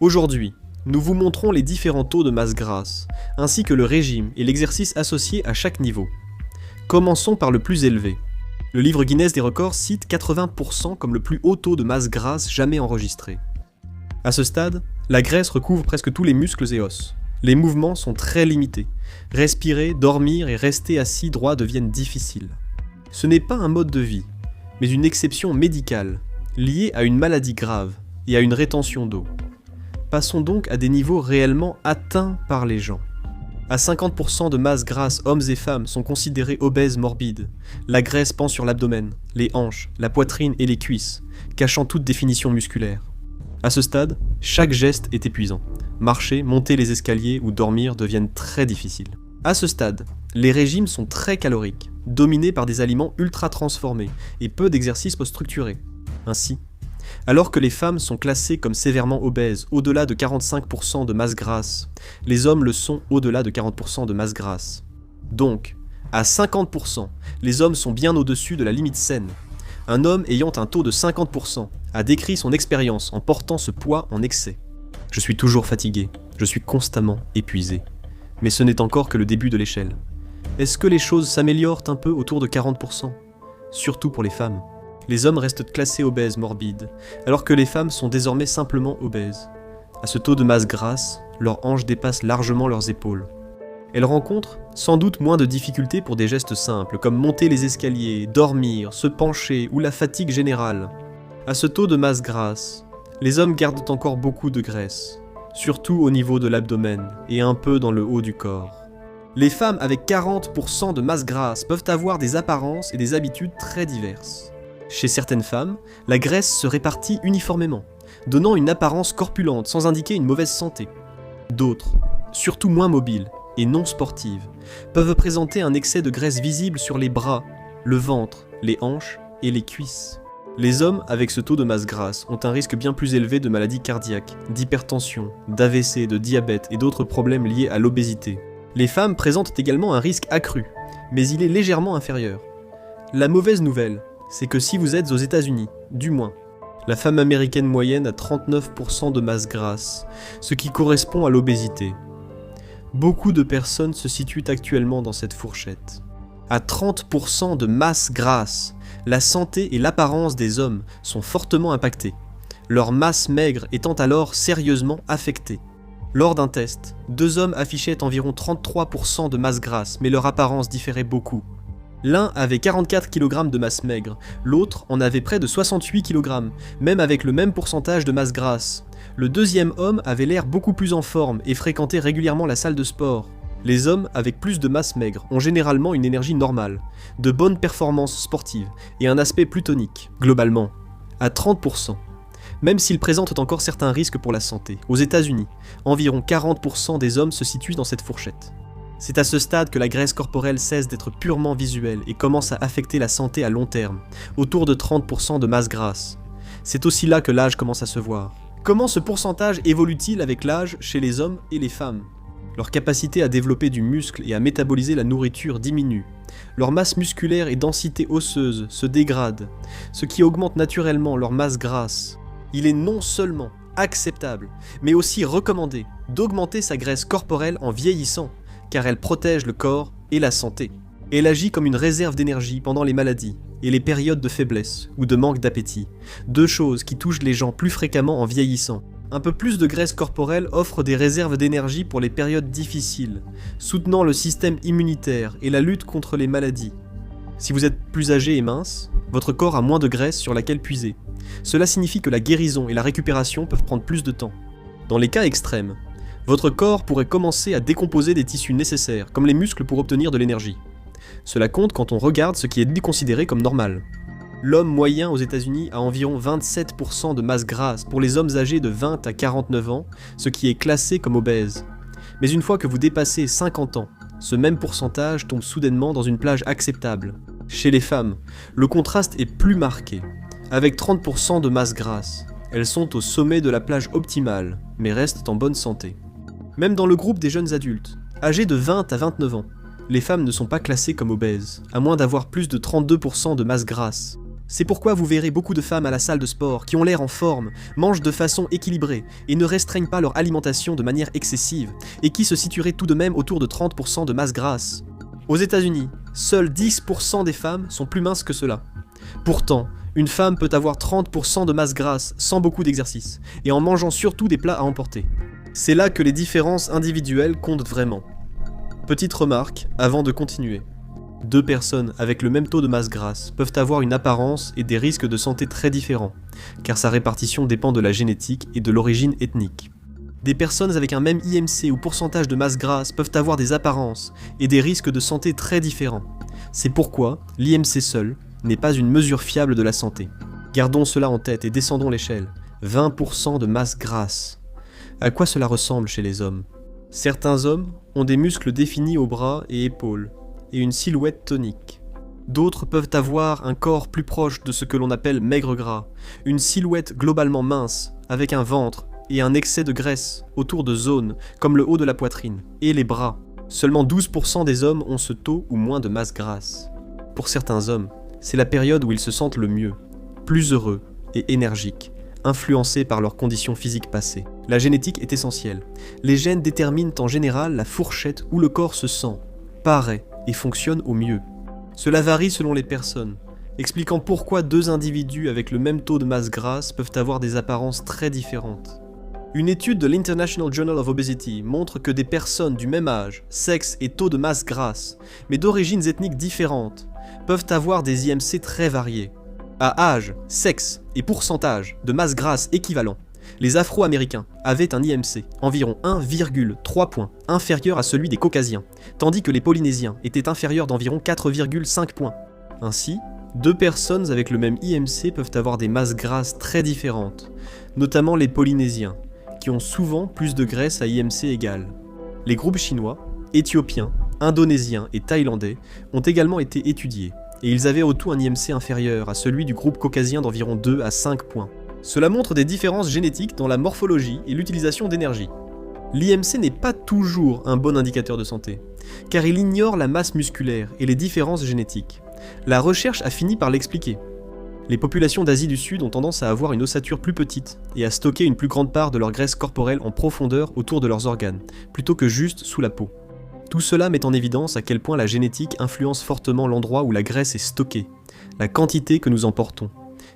Aujourd'hui, nous vous montrons les différents taux de masse grasse, ainsi que le régime et l'exercice associé à chaque niveau. Commençons par le plus élevé. Le livre Guinness des records cite 80% comme le plus haut taux de masse grasse jamais enregistré. À ce stade, la graisse recouvre presque tous les muscles et os. Les mouvements sont très limités. Respirer, dormir et rester assis droit deviennent difficiles. Ce n'est pas un mode de vie, mais une exception médicale, liée à une maladie grave et à une rétention d'eau. Passons donc à des niveaux réellement atteints par les gens. À 50% de masse grasse, hommes et femmes sont considérés obèses morbides. La graisse pend sur l'abdomen, les hanches, la poitrine et les cuisses, cachant toute définition musculaire. À ce stade, chaque geste est épuisant. Marcher, monter les escaliers ou dormir deviennent très difficiles. À ce stade, les régimes sont très caloriques, dominés par des aliments ultra transformés et peu d'exercices post-structurés. Ainsi, alors que les femmes sont classées comme sévèrement obèses au-delà de 45% de masse grasse, les hommes le sont au-delà de 40% de masse grasse. Donc, à 50%, les hommes sont bien au-dessus de la limite saine. Un homme ayant un taux de 50% a décrit son expérience en portant ce poids en excès. Je suis toujours fatigué, je suis constamment épuisé. Mais ce n'est encore que le début de l'échelle. Est-ce que les choses s'améliorent un peu autour de 40%? Surtout pour les femmes. Les hommes restent classés obèses morbides, alors que les femmes sont désormais simplement obèses. À ce taux de masse grasse, leurs hanches dépassent largement leurs épaules. Elles rencontrent sans doute moins de difficultés pour des gestes simples, comme monter les escaliers, dormir, se pencher ou la fatigue générale. À ce taux de masse grasse, les hommes gardent encore beaucoup de graisse, surtout au niveau de l'abdomen et un peu dans le haut du corps. Les femmes avec 40% de masse grasse peuvent avoir des apparences et des habitudes très diverses. Chez certaines femmes, la graisse se répartit uniformément, donnant une apparence corpulente sans indiquer une mauvaise santé. D'autres, surtout moins mobiles et non sportives, peuvent présenter un excès de graisse visible sur les bras, le ventre, les hanches et les cuisses. Les hommes avec ce taux de masse grasse ont un risque bien plus élevé de maladies cardiaques, d'hypertension, d'AVC, de diabète et d'autres problèmes liés à l'obésité. Les femmes présentent également un risque accru, mais il est légèrement inférieur. La mauvaise nouvelle, c'est que si vous êtes aux États-Unis, du moins, la femme américaine moyenne a 39% de masse grasse, ce qui correspond à l'obésité. Beaucoup de personnes se situent actuellement dans cette fourchette. À 30% de masse grasse, la santé et l'apparence des hommes sont fortement impactées, leur masse maigre étant alors sérieusement affectée. Lors d'un test, 2 hommes affichaient environ 33% de masse grasse, mais leur apparence différait beaucoup. L'un avait 44 kg de masse maigre, l'autre en avait près de 68 kg, même avec le même pourcentage de masse grasse. Le deuxième homme avait l'air beaucoup plus en forme et fréquentait régulièrement la salle de sport. Les hommes avec plus de masse maigre ont généralement une énergie normale, de bonnes performances sportives et un aspect plus tonique, globalement, à 30%. Même s'ils présentent encore certains risques pour la santé. Aux États-Unis, environ 40% des hommes se situent dans cette fourchette. C'est à ce stade que la graisse corporelle cesse d'être purement visuelle et commence à affecter la santé à long terme, autour de 30% de masse grasse. C'est aussi là que l'âge commence à se voir. Comment ce pourcentage évolue-t-il avec l'âge chez les hommes et les femmes? Leur capacité à développer du muscle et à métaboliser la nourriture diminue. Leur masse musculaire et densité osseuse se dégradent, ce qui augmente naturellement leur masse grasse. Il est non seulement acceptable, mais aussi recommandé d'augmenter sa graisse corporelle en vieillissant, car elle protège le corps et la santé. Elle agit comme une réserve d'énergie pendant les maladies et les périodes de faiblesse ou de manque d'appétit, 2 choses qui touchent les gens plus fréquemment en vieillissant. Un peu plus de graisse corporelle offre des réserves d'énergie pour les périodes difficiles, soutenant le système immunitaire et la lutte contre les maladies. Si vous êtes plus âgé et mince, votre corps a moins de graisse sur laquelle puiser. Cela signifie que la guérison et la récupération peuvent prendre plus de temps. Dans les cas extrêmes, votre corps pourrait commencer à décomposer des tissus nécessaires, comme les muscles pour obtenir de l'énergie. Cela compte quand on regarde ce qui est considéré comme normal. L'homme moyen aux États-Unis a environ 27% de masse grasse pour les hommes âgés de 20 à 49 ans, ce qui est classé comme obèse. Mais une fois que vous dépassez 50 ans, ce même pourcentage tombe soudainement dans une plage acceptable. Chez les femmes, le contraste est plus marqué. Avec 30% de masse grasse, elles sont au sommet de la plage optimale, mais restent en bonne santé. Même dans le groupe des jeunes adultes, âgés de 20 à 29 ans, les femmes ne sont pas classées comme obèses, à moins d'avoir plus de 32% de masse grasse. C'est pourquoi vous verrez beaucoup de femmes à la salle de sport qui ont l'air en forme, mangent de façon équilibrée et ne restreignent pas leur alimentation de manière excessive, et qui se situeraient tout de même autour de 30% de masse grasse. Aux États-Unis, seuls 10% des femmes sont plus minces que cela. Pourtant, une femme peut avoir 30% de masse grasse sans beaucoup d'exercice, et en mangeant surtout des plats à emporter. C'est là que les différences individuelles comptent vraiment. Petite remarque avant de continuer. 2 personnes avec le même taux de masse grasse peuvent avoir une apparence et des risques de santé très différents, car sa répartition dépend de la génétique et de l'origine ethnique. Des personnes avec un même IMC ou pourcentage de masse grasse peuvent avoir des apparences et des risques de santé très différents. C'est pourquoi l'IMC seul n'est pas une mesure fiable de la santé. Gardons cela en tête et descendons l'échelle. 20% de masse grasse. À quoi cela ressemble chez les hommes ? Certains hommes ont des muscles définis aux bras et épaules, et une silhouette tonique. D'autres peuvent avoir un corps plus proche de ce que l'on appelle maigre gras, une silhouette globalement mince, avec un ventre et un excès de graisse autour de zones comme le haut de la poitrine et les bras. Seulement 12% des hommes ont ce taux ou moins de masse grasse. Pour certains hommes, c'est la période où ils se sentent le mieux, plus heureux et énergiques, influencés par leurs conditions physiques passées. La génétique est essentielle. Les gènes déterminent en général la fourchette où le corps se sent, paraît et fonctionne au mieux. Cela varie selon les personnes, expliquant pourquoi 2 individus avec le même taux de masse grasse peuvent avoir des apparences très différentes. Une étude de l'International Journal of Obesity montre que des personnes du même âge, sexe et taux de masse grasse, mais d'origines ethniques différentes, peuvent avoir des IMC très variés. À âge, sexe et pourcentage de masse grasse équivalent, les Afro-Américains avaient un IMC environ 1,3 points inférieur à celui des Caucasiens, tandis que les Polynésiens étaient inférieurs d'environ 4,5 points. Ainsi, 2 personnes avec le même IMC peuvent avoir des masses grasses très différentes, notamment les Polynésiens, qui ont souvent plus de graisse à IMC égal. Les groupes chinois, éthiopiens, indonésiens et thaïlandais ont également été étudiés, et ils avaient au tout un IMC inférieur à celui du groupe caucasien d'environ 2 à 5 points. Cela montre des différences génétiques dans la morphologie et l'utilisation d'énergie. L'IMC n'est pas toujours un bon indicateur de santé, car il ignore la masse musculaire et les différences génétiques. La recherche a fini par l'expliquer. Les populations d'Asie du Sud ont tendance à avoir une ossature plus petite et à stocker une plus grande part de leur graisse corporelle en profondeur autour de leurs organes, plutôt que juste sous la peau. Tout cela met en évidence à quel point la génétique influence fortement l'endroit où la graisse est stockée, la quantité que nous en portons,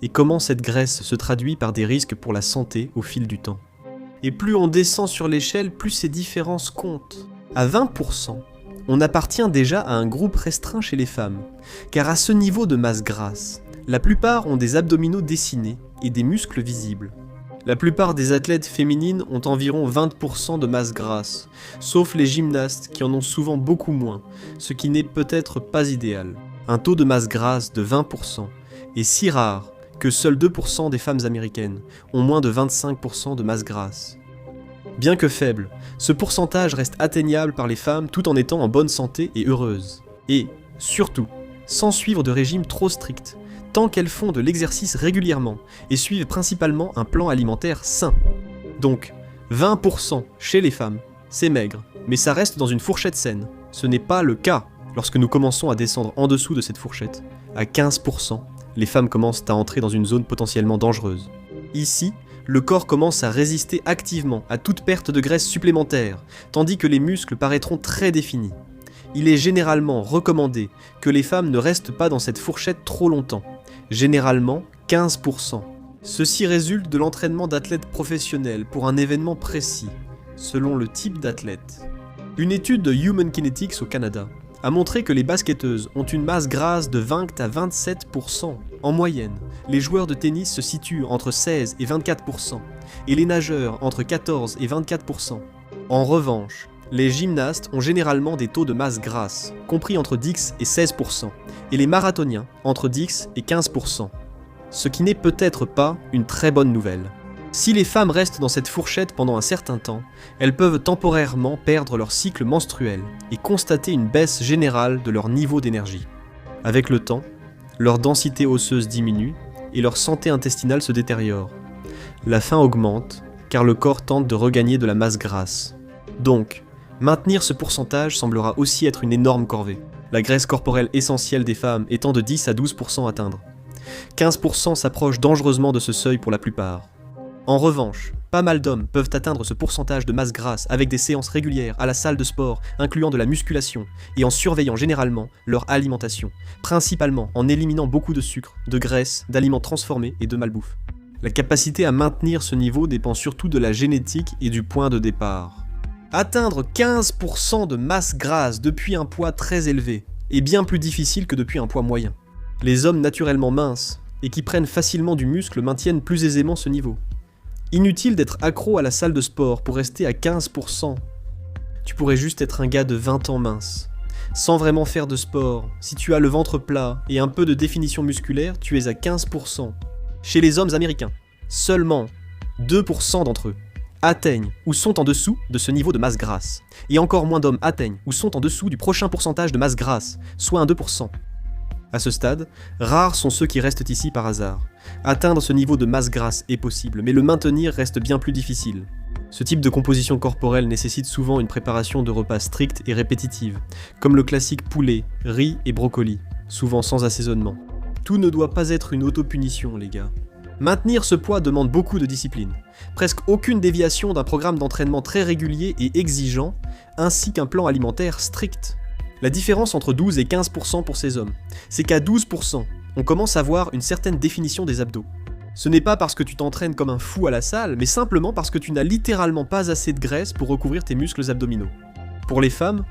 et comment cette graisse se traduit par des risques pour la santé au fil du temps. Et plus on descend sur l'échelle, plus ces différences comptent. À 20%, on appartient déjà à un groupe restreint chez les femmes, car à ce niveau de masse grasse, la plupart ont des abdominaux dessinés et des muscles visibles. La plupart des athlètes féminines ont environ 20% de masse grasse, sauf les gymnastes qui en ont souvent beaucoup moins, ce qui n'est peut-être pas idéal. Un taux de masse grasse de 20% est si rare que seuls 2% des femmes américaines ont moins de 25% de masse grasse. Bien que faible, ce pourcentage reste atteignable par les femmes tout en étant en bonne santé et heureuses. Et, surtout, sans suivre de régime trop strict, tant qu'elles font de l'exercice régulièrement et suivent principalement un plan alimentaire sain. Donc, 20% chez les femmes, c'est maigre, mais ça reste dans une fourchette saine. Ce n'est pas le cas lorsque nous commençons à descendre en dessous de cette fourchette. À 15%, les femmes commencent à entrer dans une zone potentiellement dangereuse. Ici, le corps commence à résister activement à toute perte de graisse supplémentaire, tandis que les muscles paraîtront très définis. Il est généralement recommandé que les femmes ne restent pas dans cette fourchette trop longtemps, généralement 15%. Ceci résulte de l'entraînement d'athlètes professionnels pour un événement précis, selon le type d'athlète. Une étude de Human Kinetics au Canada a montré que les basketteuses ont une masse grasse de 20 à 27%. En moyenne, les joueurs de tennis se situent entre 16 et 24%, et les nageurs entre 14 et 24%. En revanche, les gymnastes ont généralement des taux de masse grasse, compris entre 10 et 16%, et les marathoniens entre 10 et 15%. Ce qui n'est peut-être pas une très bonne nouvelle. Si les femmes restent dans cette fourchette pendant un certain temps, elles peuvent temporairement perdre leur cycle menstruel et constater une baisse générale de leur niveau d'énergie. Avec le temps, leur densité osseuse diminue et leur santé intestinale se détériore. La faim augmente car le corps tente de regagner de la masse grasse. Donc, maintenir ce pourcentage semblera aussi être une énorme corvée, la graisse corporelle essentielle des femmes étant de 10 à 12% à atteindre. 15% s'approchent dangereusement de ce seuil pour la plupart. En revanche, pas mal d'hommes peuvent atteindre ce pourcentage de masse grasse avec des séances régulières à la salle de sport, incluant de la musculation, et en surveillant généralement leur alimentation, principalement en éliminant beaucoup de sucre, de graisse, d'aliments transformés et de malbouffe. La capacité à maintenir ce niveau dépend surtout de la génétique et du point de départ. Atteindre 15% de masse grasse depuis un poids très élevé est bien plus difficile que depuis un poids moyen. Les hommes naturellement minces et qui prennent facilement du muscle maintiennent plus aisément ce niveau. Inutile d'être accro à la salle de sport pour rester à 15%. Tu pourrais juste être un gars de 20 ans mince. Sans vraiment faire de sport, si tu as le ventre plat et un peu de définition musculaire, tu es à 15%. Chez les hommes américains, seulement 2% d'entre eux atteignent ou sont en dessous de ce niveau de masse grasse. Et encore moins d'hommes atteignent ou sont en dessous du prochain pourcentage de masse grasse, soit un 2%. À ce stade, rares sont ceux qui restent ici par hasard. Atteindre ce niveau de masse grasse est possible, mais le maintenir reste bien plus difficile. Ce type de composition corporelle nécessite souvent une préparation de repas stricte et répétitive, comme le classique poulet, riz et brocoli, souvent sans assaisonnement. Tout ne doit pas être une autopunition, les gars. Maintenir ce poids demande beaucoup de discipline, presque aucune déviation d'un programme d'entraînement très régulier et exigeant, ainsi qu'un plan alimentaire strict. La différence entre 12 et 15% pour ces hommes, c'est qu'à 12%, on commence à voir une certaine définition des abdos. Ce n'est pas parce que tu t'entraînes comme un fou à la salle, mais simplement parce que tu n'as littéralement pas assez de graisse pour recouvrir tes muscles abdominaux. Pour les femmes,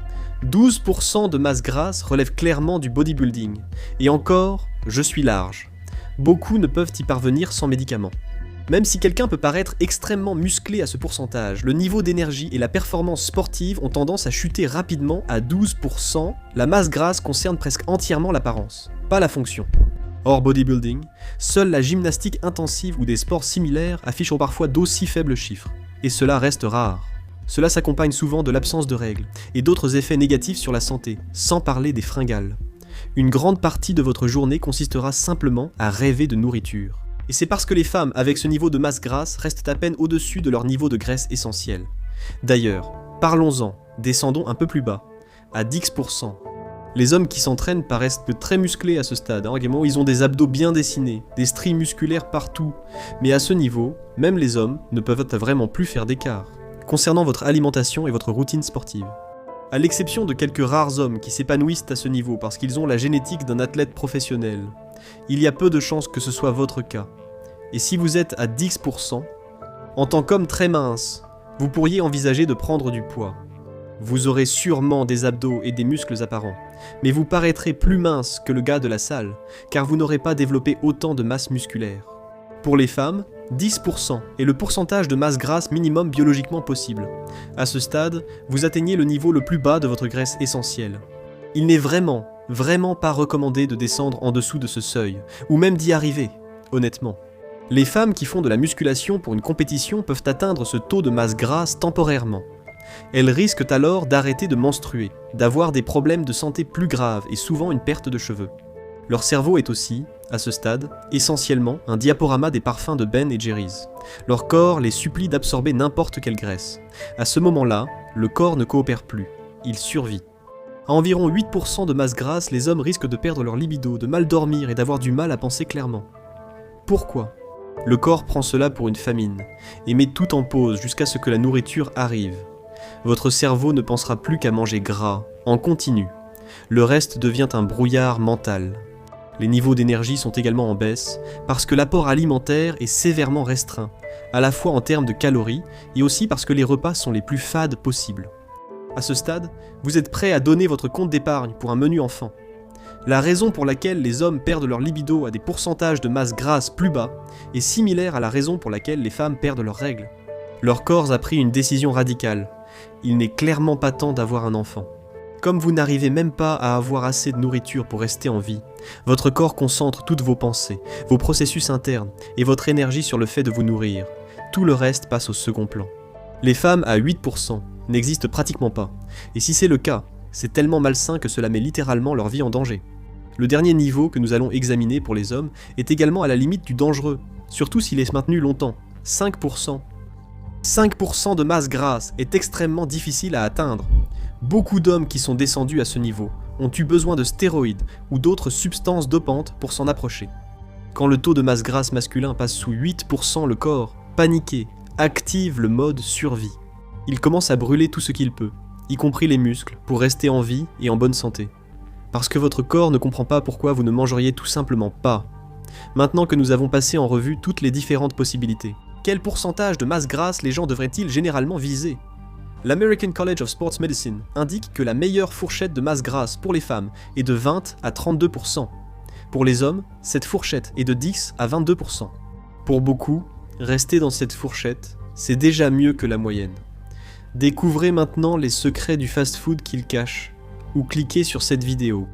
12% de masse grasse relève clairement du bodybuilding. Et encore, je suis large. Beaucoup ne peuvent y parvenir sans médicaments. Même si quelqu'un peut paraître extrêmement musclé à ce pourcentage, le niveau d'énergie et la performance sportive ont tendance à chuter rapidement à 12%. La masse grasse concerne presque entièrement l'apparence, pas la fonction. Hors bodybuilding, seule la gymnastique intensive ou des sports similaires affichent parfois d'aussi faibles chiffres. Et cela reste rare. Cela s'accompagne souvent de l'absence de règles et d'autres effets négatifs sur la santé, sans parler des fringales. Une grande partie de votre journée consistera simplement à rêver de nourriture. Et c'est parce que les femmes avec ce niveau de masse grasse restent à peine au-dessus de leur niveau de graisse essentielle. D'ailleurs, parlons-en, descendons un peu plus bas, à 10%. Les hommes qui s'entraînent paraissent très musclés à ce stade, également ils ont des abdos bien dessinés, des stries musculaires partout, mais à ce niveau, même les hommes ne peuvent vraiment plus faire d'écart, concernant votre alimentation et votre routine sportive. À l'exception de quelques rares hommes qui s'épanouissent à ce niveau parce qu'ils ont la génétique d'un athlète professionnel, il y a peu de chances que ce soit votre cas. Et si vous êtes à 10%, en tant qu'homme très mince, vous pourriez envisager de prendre du poids. Vous aurez sûrement des abdos et des muscles apparents, mais vous paraîtrez plus mince que le gars de la salle, car vous n'aurez pas développé autant de masse musculaire. Pour les femmes, 10% est le pourcentage de masse grasse minimum biologiquement possible. À ce stade, vous atteignez le niveau le plus bas de votre graisse essentielle. Il n'est vraiment pas recommandé de descendre en dessous de ce seuil, ou même d'y arriver, honnêtement. Les femmes qui font de la musculation pour une compétition peuvent atteindre ce taux de masse grasse temporairement. Elles risquent alors d'arrêter de menstruer, d'avoir des problèmes de santé plus graves et souvent une perte de cheveux. Leur cerveau est aussi, à ce stade, essentiellement un diaporama des parfums de Ben et Jerry's. Leur corps les supplie d'absorber n'importe quelle graisse. À ce moment-là, le corps ne coopère plus, il survit. À environ 8% de masse grasse, les hommes risquent de perdre leur libido, de mal dormir et d'avoir du mal à penser clairement. Pourquoi ? Le corps prend cela pour une famine, et met tout en pause jusqu'à ce que la nourriture arrive. Votre cerveau ne pensera plus qu'à manger gras, en continu. Le reste devient un brouillard mental. Les niveaux d'énergie sont également en baisse, parce que l'apport alimentaire est sévèrement restreint, à la fois en termes de calories, et aussi parce que les repas sont les plus fades possibles. À ce stade, vous êtes prêt à donner votre compte d'épargne pour un menu enfant. La raison pour laquelle les hommes perdent leur libido à des pourcentages de masse grasse plus bas est similaire à la raison pour laquelle les femmes perdent leurs règles. Leur corps a pris une décision radicale. Il n'est clairement pas temps d'avoir un enfant. Comme vous n'arrivez même pas à avoir assez de nourriture pour rester en vie, votre corps concentre toutes vos pensées, vos processus internes et votre énergie sur le fait de vous nourrir. Tout le reste passe au second plan. Les femmes à 8% n'existent pratiquement pas, et si c'est le cas, c'est tellement malsain que cela met littéralement leur vie en danger. Le dernier niveau que nous allons examiner pour les hommes est également à la limite du dangereux, surtout s'il est maintenu longtemps, 5%. 5% de masse grasse est extrêmement difficile à atteindre. Beaucoup d'hommes qui sont descendus à ce niveau ont eu besoin de stéroïdes ou d'autres substances dopantes pour s'en approcher. Quand le taux de masse grasse masculin passe sous 8%, le corps, paniqué, active le mode survie. Il commence à brûler tout ce qu'il peut, y compris les muscles, pour rester en vie et en bonne santé. Parce que votre corps ne comprend pas pourquoi vous ne mangeriez tout simplement pas. Maintenant que nous avons passé en revue toutes les différentes possibilités, quel pourcentage de masse grasse les gens devraient-ils généralement viser ? L'American College of Sports Medicine indique que la meilleure fourchette de masse grasse pour les femmes est de 20 à 32%. Pour les hommes, cette fourchette est de 10 à 22%. Pour beaucoup, rester dans cette fourchette, c'est déjà mieux que la moyenne. Découvrez maintenant les secrets du fast-food qu'il cache, ou cliquez sur cette vidéo